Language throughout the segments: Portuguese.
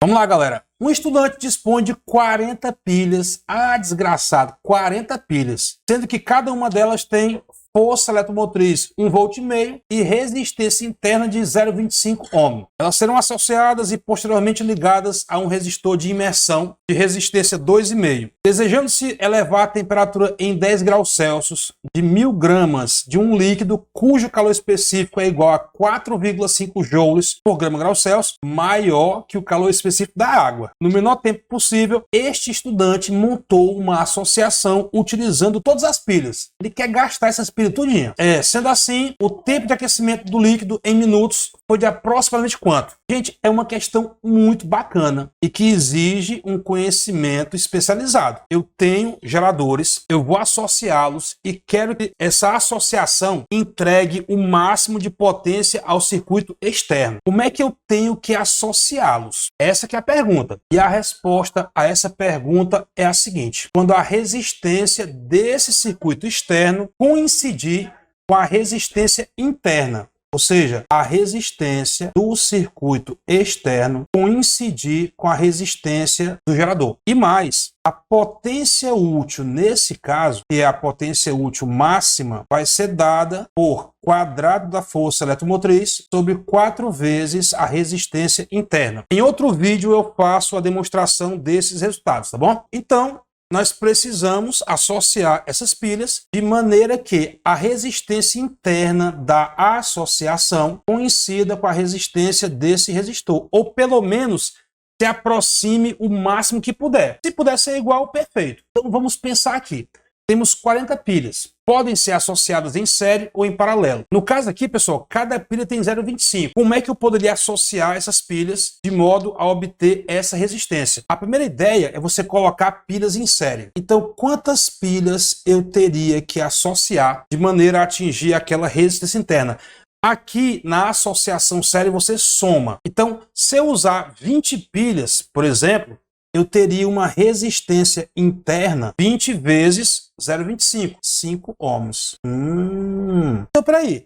Vamos lá, galera. Um estudante dispõe de 40 pilhas. Ah, desgraçado, 40 pilhas. Sendo que cada uma delas tem força eletromotriz 1,5 V e resistência interna de 0,25 ohm. Elas serão associadas e posteriormente ligadas a um resistor de imersão de resistência 2,5. Desejando-se elevar a temperatura em 10 graus Celsius de 1000 gramas de um líquido cujo calor específico é igual a 4,5 joules por grama grau Celsius, maior que o calor específico da água. No menor tempo possível, este estudante montou uma associação utilizando todas as pilhas. Ele quer gastar essas pilhas tudinho. Sendo assim, o tempo de aquecimento do líquido em minutos foi de aproximadamente quanto? Gente, é uma questão muito bacana e que exige um conhecimento especializado. Eu tenho geradores, eu vou associá-los e quero que essa associação entregue o máximo de potência ao circuito externo. Como é que eu tenho que associá-los? Essa que é a pergunta. E a resposta a essa pergunta é a seguinte: quando a resistência desse circuito externo coincidir com a resistência interna. Ou seja, a resistência do circuito externo coincidir com a resistência do gerador. E mais, a potência útil nesse caso, que é a potência útil máxima, vai ser dada por quadrado da força eletromotriz sobre 4 vezes a resistência interna. Em outro vídeo eu faço a demonstração desses resultados, tá bom? Então, nós precisamos associar essas pilhas de maneira que a resistência interna da associação coincida com a resistência desse resistor, ou pelo menos se aproxime o máximo que puder. Se puder ser igual, perfeito. Então vamos pensar aqui. Temos 40 pilhas. Podem ser associadas em série ou em paralelo. No caso aqui, pessoal, cada pilha tem 0,25. Como é que eu poderia associar essas pilhas de modo a obter essa resistência? A primeira ideia é você colocar pilhas em série. Então, quantas pilhas eu teria que associar de maneira a atingir aquela resistência interna? Aqui, na associação série, você soma. Então, se eu usar 20 pilhas, por exemplo, eu teria uma resistência interna 20 vezes 0,25, 5 ohms. Então, peraí.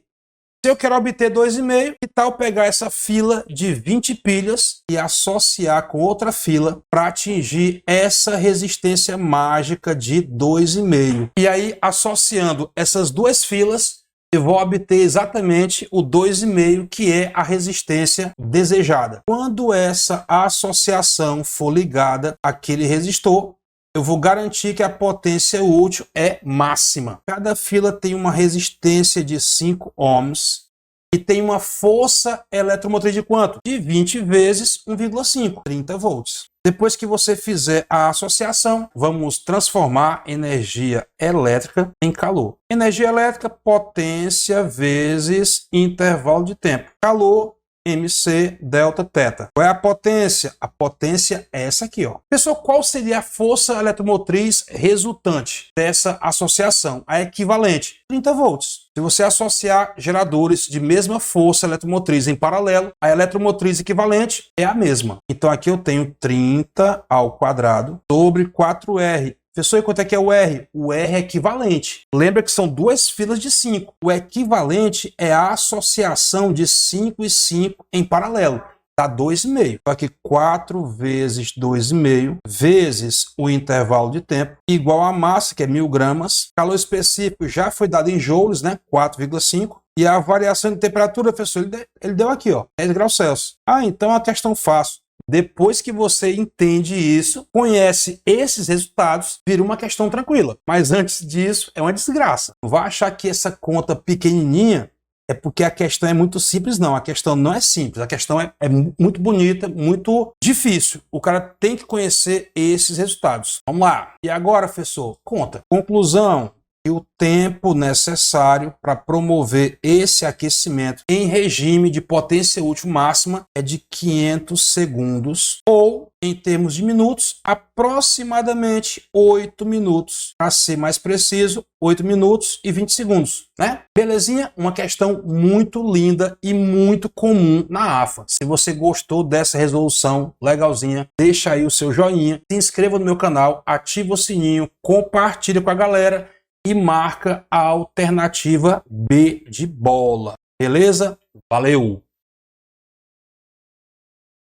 Se eu quero obter 2,5, que tal pegar essa fila de 20 pilhas e associar com outra fila para atingir essa resistência mágica de 2,5? E aí, associando essas duas filas, eu vou obter exatamente o 2,5, que é a resistência desejada. Quando essa associação for ligada àquele resistor, eu vou garantir que a potência útil é máxima. Cada fila tem uma resistência de 5 ohms e tem uma força eletromotriz de quanto? De 20 vezes 1,5, 30 volts. Depois que você fizer a associação, vamos transformar energia elétrica em calor. Energia elétrica, potência vezes intervalo de tempo. Calor, MC delta teta. Qual é a potência? A potência é essa aqui, ó. Pessoal, qual seria a força eletromotriz resultante dessa associação? A equivalente, 30 volts. Se você associar geradores de mesma força eletromotriz em paralelo, a eletromotriz equivalente é a mesma. Então aqui eu tenho 30 ao quadrado sobre 4R. Professor, e quanto é que é o R? O R é equivalente. Lembra que são duas filas de 5. O equivalente é a associação de 5 e 5 em paralelo. Dá 2,5. Então aqui 4 vezes 2,5 vezes o intervalo de tempo igual a massa, que é 1000 gramas. Calor específico já foi dado em joules, né? 4,5. E a variação de temperatura, professor, ele deu aqui, ó, 10 graus Celsius. Ah, então é uma questão fácil. Depois que você entende isso, conhece esses resultados, vira uma questão tranquila. Mas antes disso, é uma desgraça. Não vai achar que essa conta pequenininha é porque a questão é muito simples, não. A questão não é simples. A questão é muito bonita, muito difícil. O cara tem que conhecer esses resultados. Vamos lá. E agora, professor, conta. Conclusão. E o tempo necessário para promover esse aquecimento em regime de potência útil máxima é de 500 segundos, ou, em termos de minutos, aproximadamente 8 minutos. Para ser mais preciso, 8 minutos e 20 segundos, né? Belezinha? Uma questão muito linda e muito comum na AFA. Se você gostou dessa resolução legalzinha, deixa aí o seu joinha, se inscreva no meu canal, ativa o sininho, compartilha com a galera e marca a alternativa B de bola. Beleza? Valeu!